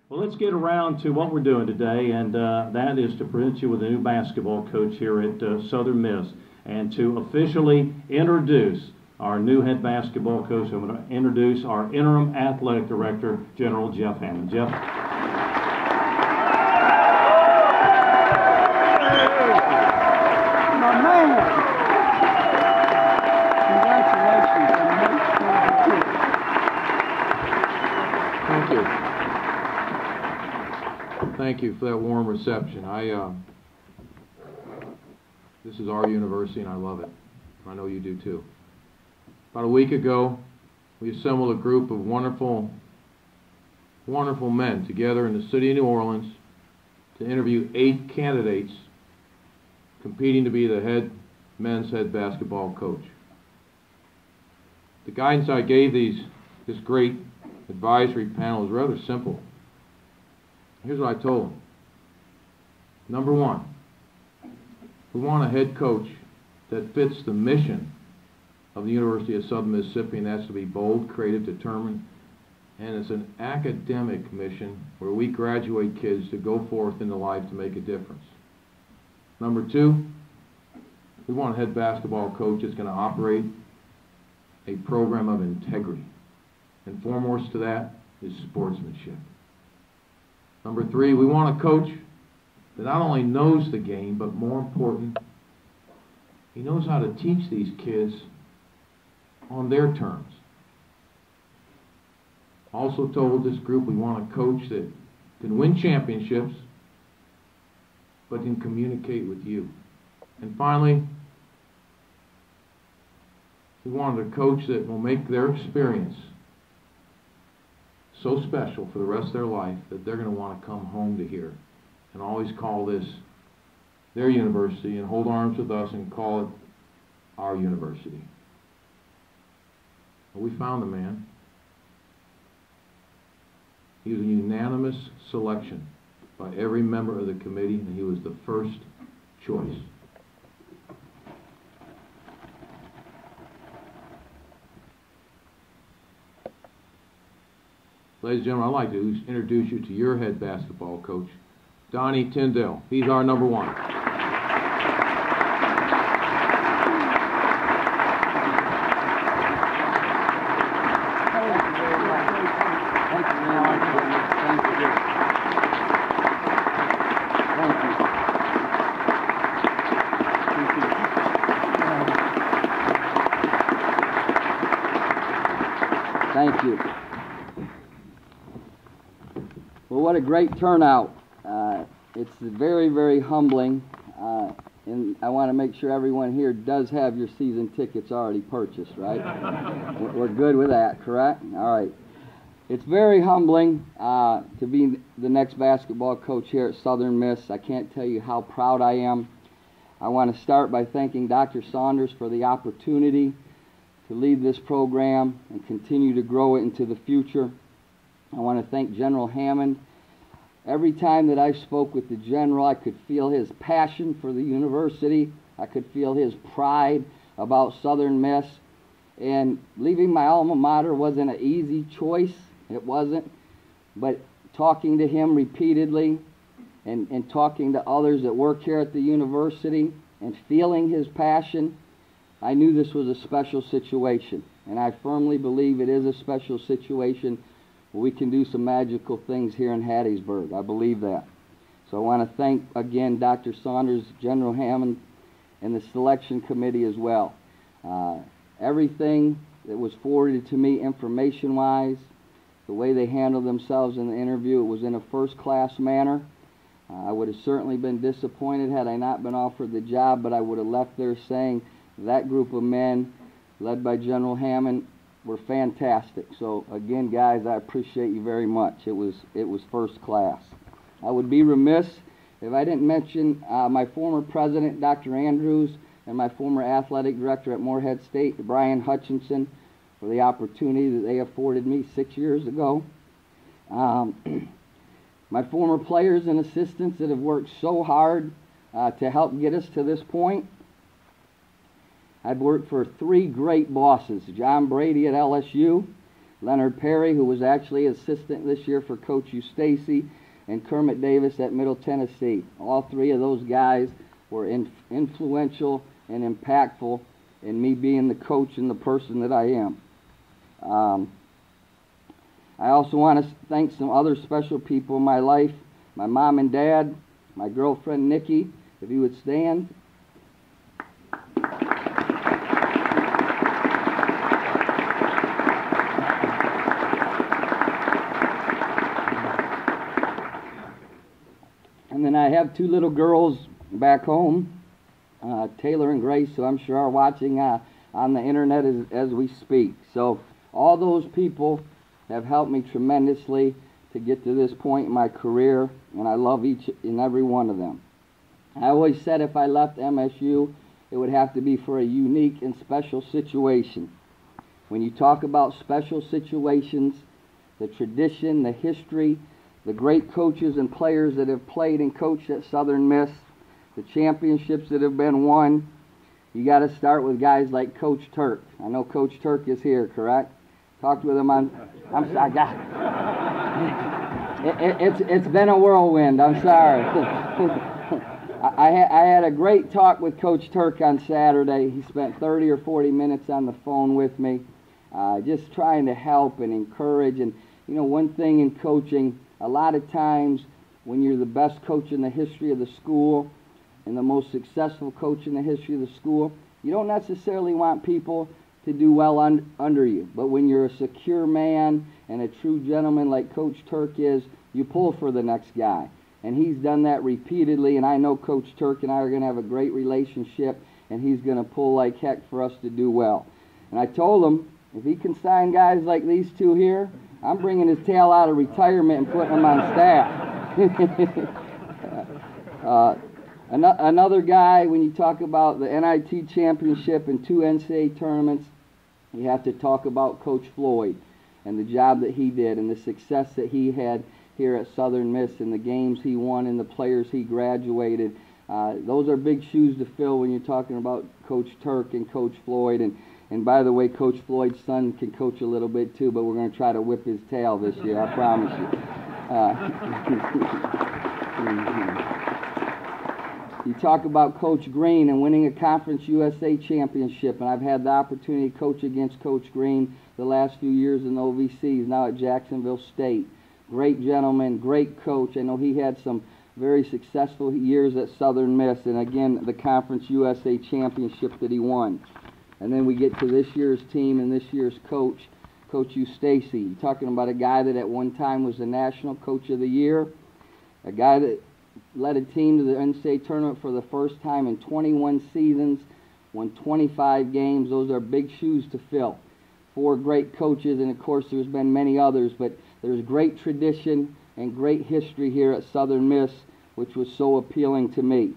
Well, let's get around to what we're doing today, and that is to present you with a new basketball coach here at Southern Miss, and to officially introduce our new head basketball coach. I'm going to introduce our interim athletic director, General Jeff Hammond. Jeff. My man. Congratulations. Thank you. Thank you for that warm reception. This is our university and I love it. I know you do too. About a week ago, we assembled a group of wonderful men together in the city of New Orleans to interview 8 candidates competing to be the men's head basketball coach. The guidance I gave this great advisory panel is rather simple. Here's what I told them. Number one, we want a head coach that fits the mission of the University of Southern Mississippi, and that's to be bold, creative, determined, and it's an academic mission where we graduate kids to go forth into life to make a difference. Number two, we want a head basketball coach that's going to operate a program of integrity, and foremost to that is sportsmanship. Number three, we want a coach that not only knows the game, but more important, he knows how to teach these kids on their terms. Also told this group we want a coach that can win championships, but can communicate with you. And finally, we wanted a coach that will make their experience so special for the rest of their life that they're going to want to come home to here and always call this their university and hold arms with us and call it our university. Well, we found the man. He was a unanimous selection by every member of the committee, and he was the first choice. Ladies and gentlemen, I'd like to introduce you to your head basketball coach, Donnie Tyndall. He's our number one. Thank you. Well, what a great turnout. It's very, very humbling, and I want to make sure everyone here does have your season tickets already purchased, right? We're good with that, correct? All right. It's very humbling to be the next basketball coach here at Southern Miss. I can't tell you how proud I am. I want to start by thanking Dr. Saunders for the opportunity to lead this program and continue to grow it into the future. I want to thank General Hammond. Every time that I spoke with the General, I could feel his passion for the university. I could feel his pride about Southern Miss. And leaving my alma mater wasn't an easy choice. It wasn't. But talking to him repeatedly and talking to others that work here at the university and feeling his passion, I knew this was a special situation. And I firmly believe it is a special situation. We can do some magical things here in Hattiesburg. I believe that. So I want to thank again Dr. Saunders, General Hammond, and the selection committee as well. Everything that was forwarded to me information-wise, the way they handled themselves in the interview, it was in a first-class manner. I would have certainly been disappointed had I not been offered the job, but I would have left there saying that group of men, led by General Hammond, were fantastic. So again, guys, I appreciate you very much. It was first class. I would be remiss if I didn't mention my former president, Dr. Andrews, and my former athletic director at Morehead State, Brian Hutchinson, for the opportunity that they afforded me 6 years ago. My former players and assistants that have worked so hard to help get us to this point. I've worked for 3 great bosses: John Brady at LSU, Leonard Perry, who was actually assistant this year for Coach Stacy, and Kermit Davis at Middle Tennessee. All three of those guys were influential and impactful in me being the coach and the person that I am. I also want to thank some other special people in my life, my mom and dad, my girlfriend Nikki, if you would stand. And then I have two little girls back home, Taylor and Grace, who I'm sure are watching on the internet as we speak. So all those people have helped me tremendously to get to this point in my career, and I love each and every one of them. I always said if I left MSU, it would have to be for a unique and special situation. When you talk about special situations, the tradition, the history, the great coaches and players that have played and coached at Southern Miss, the championships that have been won, you got to start with guys like Coach Turk. I know Coach Turk is here, correct? Talked with him on. I'm sorry, it's been a whirlwind. I'm sorry. I had a great talk with Coach Turk on Saturday. He spent 30 or 40 minutes on the phone with me, just trying to help and encourage. And you know, one thing in coaching, a lot of times when you're the best coach in the history of the school and the most successful coach in the history of the school, you don't necessarily want people to do well under you. But when you're a secure man and a true gentleman like Coach Turk is, you pull for the next guy. And he's done that repeatedly, and I know Coach Turk and I are going to have a great relationship, and he's going to pull like heck for us to do well. And I told him, if he can sign guys like these two here, I'm bringing his tail out of retirement and putting him on staff. Another guy, when you talk about the NIT championship and 2 NCAA tournaments, you have to talk about Coach Floyd and the job that he did and the success that he had here at Southern Miss and the games he won and the players he graduated. Those are big shoes to fill when you're talking about Coach Turk and Coach Floyd. And by the way, Coach Floyd's son can coach a little bit too, but we're going to try to whip his tail this year, I promise you. You talk about Coach Green and winning a Conference USA championship, and I've had the opportunity to coach against Coach Green the last few years in the OVCs, now at Jacksonville State. Great gentleman, great coach. I know he had some very successful years at Southern Miss, and again, the Conference USA championship that he won. And then we get to this year's team and this year's coach, Coach Stacy. You're talking about a guy that at one time was the National Coach of the Year, a guy that led a team to the NCAA tournament for the first time in 21 seasons, won 25 games. Those are big shoes to fill. 4 great coaches, and of course there's been many others, but there's great tradition and great history here at Southern Miss, which was so appealing to me.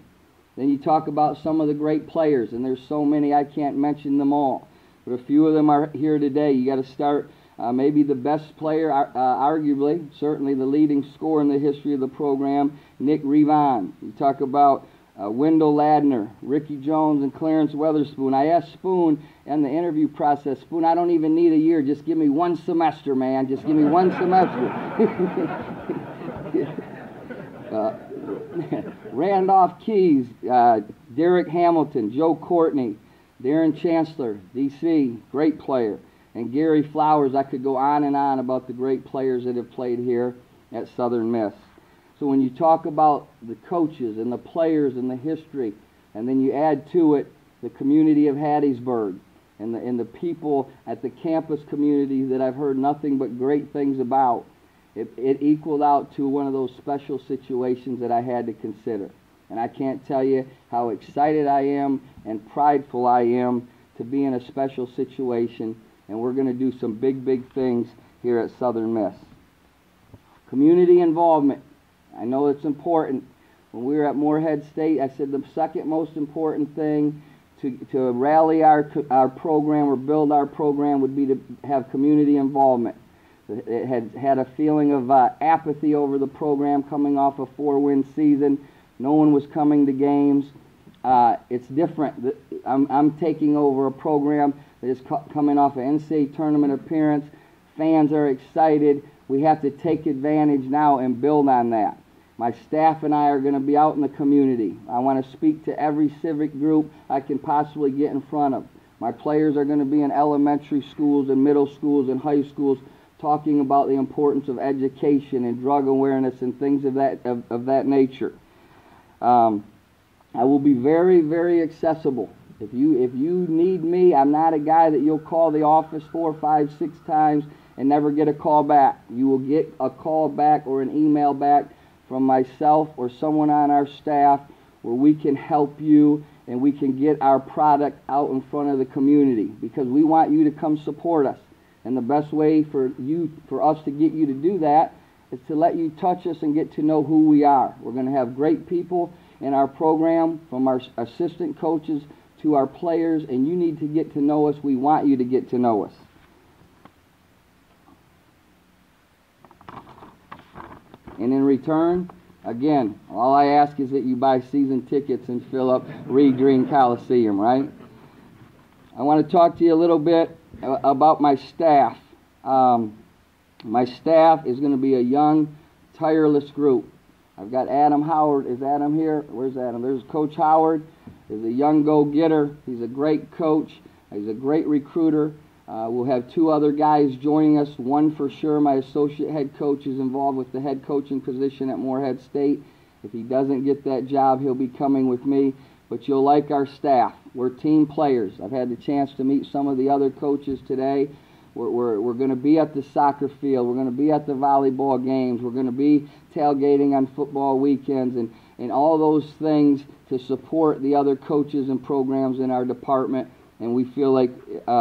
Then you talk about some of the great players, and there's so many I can't mention them all, but a few of them are here today. You got to start maybe the best player, arguably, certainly the leading scorer in the history of the program, Nick Revon. You talk about Wendell Ladner, Ricky Jones, and Clarence Weatherspoon. I asked Spoon in the interview process, Spoon, I don't even need a year. Just give me one semester, man. Just give me one semester. Randolph Keys, Derek Hamilton, Joe Courtney, Darren Chancellor, D.C., great player, and Gary Flowers. I could go on and on about the great players that have played here at Southern Miss. So when you talk about the coaches and the players and the history, and then you add to it the community of Hattiesburg and the people at the campus community that I've heard nothing but great things about, it equaled out to one of those special situations that I had to consider. And I can't tell you how excited I am and prideful I am to be in a special situation, and we're going to do some big, big things here at Southern Miss. Community involvement. I know it's important. When we were at Moorhead State, I said the second most important thing to rally our program or build our program would be to have community involvement. It had a feeling of apathy over the program coming off a 4-win season. No one was coming to games. It's different. I'm taking over a program that is coming off an NCAA tournament appearance, fans are excited. We have to take advantage now and build on that. My staff and I are going to be out in the community. I want to speak to every civic group I can possibly get in front of. My players are going to be in elementary schools and middle schools and high schools talking about the importance of education and drug awareness and things of that nature. I will be very, very accessible. If you need me, I'm not a guy that you'll call the office 4, 5, 6 times and never get a call back. You will get a call back or an email back from myself or someone on our staff where we can help you and we can get our product out in front of the community, because we want you to come support us. And the best way for us to get you to do that is to let you touch us and get to know who we are. We're going to have great people in our program, from our assistant coaches to our players, and you need to get to know us. We want you to get to know us. And in return, again, all I ask is that you buy season tickets and fill up Reed Green Coliseum, right? I want to talk to you a little bit about my staff. My staff is going to be a young, tireless group. I've got Adam Howard. Is Adam here? Where's Adam? There's Coach Howard. He's a young go-getter. He's a great coach. He's a great recruiter. We'll have 2 other guys joining us. One for sure, my associate head coach, is involved with the head coaching position at Morehead State. If he doesn't get that job, he'll be coming with me. But you'll like our staff. We're team players. I've had the chance to meet some of the other coaches today. We're going to be at the soccer field. We're going to be at the volleyball games. We're going to be tailgating on football weekends and all those things to support the other coaches and programs in our department. And we feel like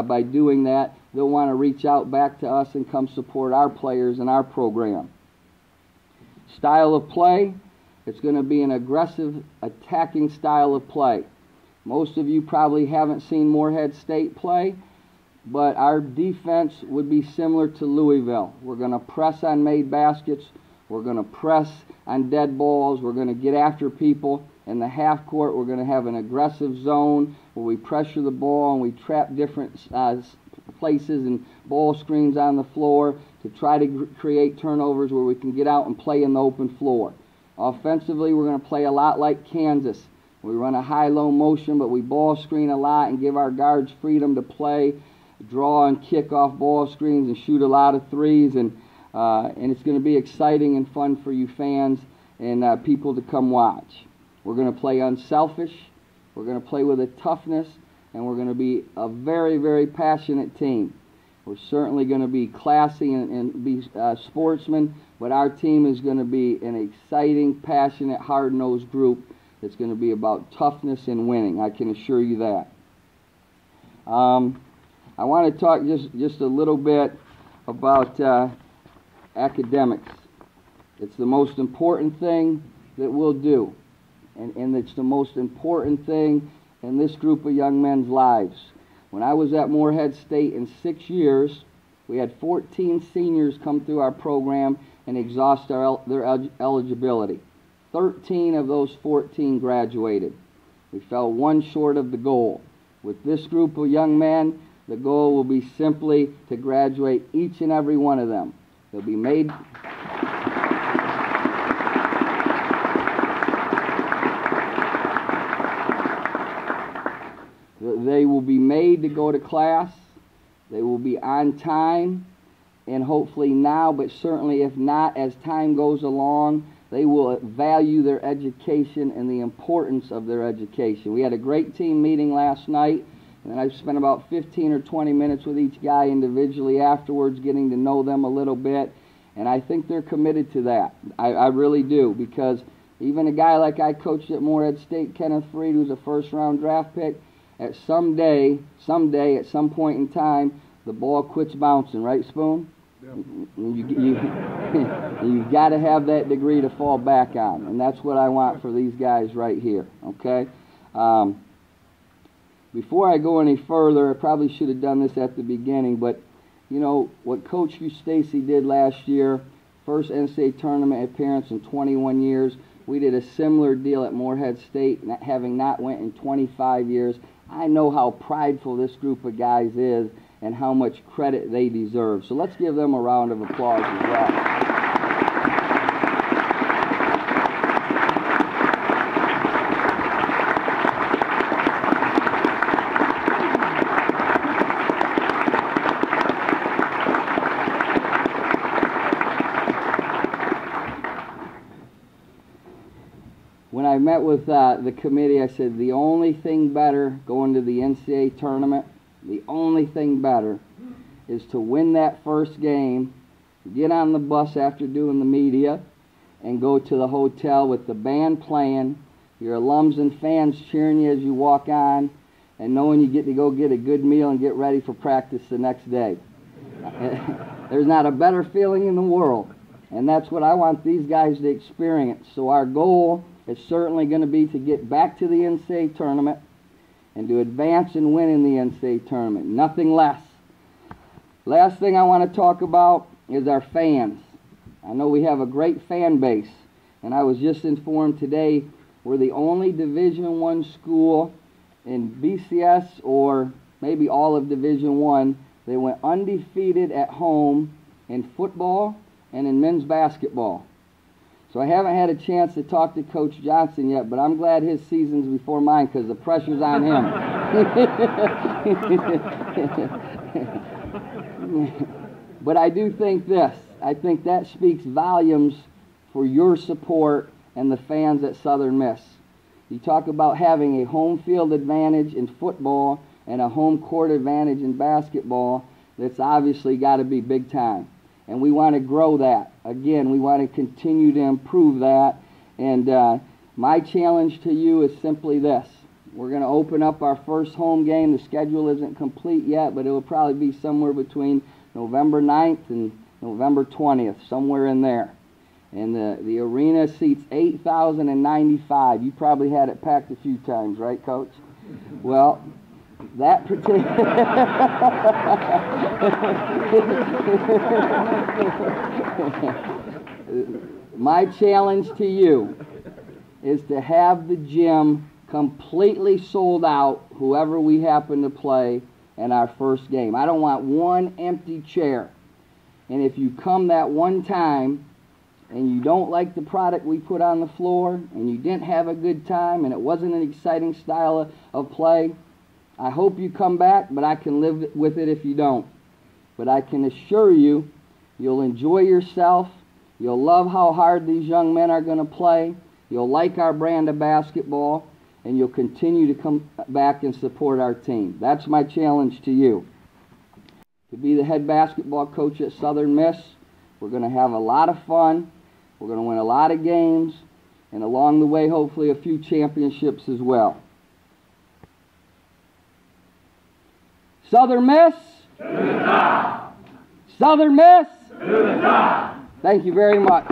by doing that, they'll want to reach out back to us and come support our players and our program. Style of play, it's going to be an aggressive, attacking style of play. Most of you probably haven't seen Morehead State play, but our defense would be similar to Louisville. We're going to press on made baskets. We're going to press on dead balls. We're going to get after people. In the half court, we're going to have an aggressive zone where we pressure the ball and we trap different places and ball screens on the floor to try to create turnovers where we can get out and play in the open floor. Offensively, we're going to play a lot like Kansas. We run a high-low motion, but we ball screen a lot and give our guards freedom to play, draw and kick off ball screens and shoot a lot of threes. And it's going to be exciting and fun for you fans and people to come watch. We're going to play unselfish. We're going to play with a toughness, and we're going to be a very, very passionate team. We're certainly going to be classy and be sportsmen, but our team is going to be an exciting, passionate, hard-nosed group that's going to be about toughness and winning. I can assure you that. I want to talk just a little bit about academics. It's the most important thing that we'll do, and it's the most important thing in this group of young men's lives. When I was at Morehead State in 6 years, we had 14 seniors come through our program and exhaust their eligibility. 13 of those 14 graduated. We fell 1 short of the goal. With this group of young men, the goal will be simply to graduate each and every one of them. They'll be made... They will be made to go to class. They will be on time, and hopefully now, but certainly if not, as time goes along, they will value their education and the importance of their education. We had a great team meeting last night, and I spent about 15 or 20 minutes with each guy individually afterwards, getting to know them a little bit, and I think they're committed to that. I really do, because even a guy like I coached at Morehead State, Kenneth Freed, who's a first-round draft pick, at someday, at some point in time, the ball quits bouncing, right, Spoon? Yeah. You've got to have that degree to fall back on, and that's what I want for these guys right here, okay? Before I go any further, I probably should have done this at the beginning, but, you know, what Coach Stacy did last year, first NCAA tournament appearance in 21 years, we did a similar deal at Morehead State, having not went in 25 years. I know how prideful this group of guys is, and how much credit they deserve. So let's give them a round of applause as well. When I met with the committee, I said the only thing better going to the NCAA tournament, the only thing better is to win that first game, get on the bus after doing the media, and go to the hotel with the band playing, your alums and fans cheering you as you walk on, and knowing you get to go get a good meal and get ready for practice the next day. There's not a better feeling in the world, and that's what I want these guys to experience. So our goal is certainly going to be to get back to the NCAA tournament and to advance and win in the NCAA tournament. Nothing less. Last thing I want to talk about is our fans. I know we have a great fan base, and I was just informed today we're the only Division I school in BCS, or maybe all of Division I, that went undefeated at home in football and in men's basketball. So I haven't had a chance to talk to Coach Johnson yet, but I'm glad his season's before mine because the pressure's on him. But I do think this. I think that speaks volumes for your support and the fans at Southern Miss. You talk about having a home field advantage in football and a home court advantage in basketball. That's obviously got to be big time. And we want to grow that. Again, we want to continue to improve that. And my challenge to you is simply this. We're going to open up our first home game. The schedule isn't complete yet, but it will probably be somewhere between November 9th and November 20th, somewhere in there. And the arena seats 8,095. You probably had it packed a few times, right, Coach? Well, that my challenge to you is to have the gym completely sold out, whoever we happen to play in our first game. I don't want one empty chair. And if you come that one time and you don't like the product we put on the floor and you didn't have a good time and it wasn't an exciting style of play, I hope you come back, but I can live with it if you don't. But I can assure you, you'll enjoy yourself. You'll love how hard these young men are going to play. You'll like our brand of basketball, and you'll continue to come back and support our team. That's my challenge to you. To be the head basketball coach at Southern Miss, we're going to have a lot of fun. We're going to win a lot of games, and along the way, hopefully, a few championships as well. Southern Miss? To the top! Southern Miss? To the top! Thank you very much.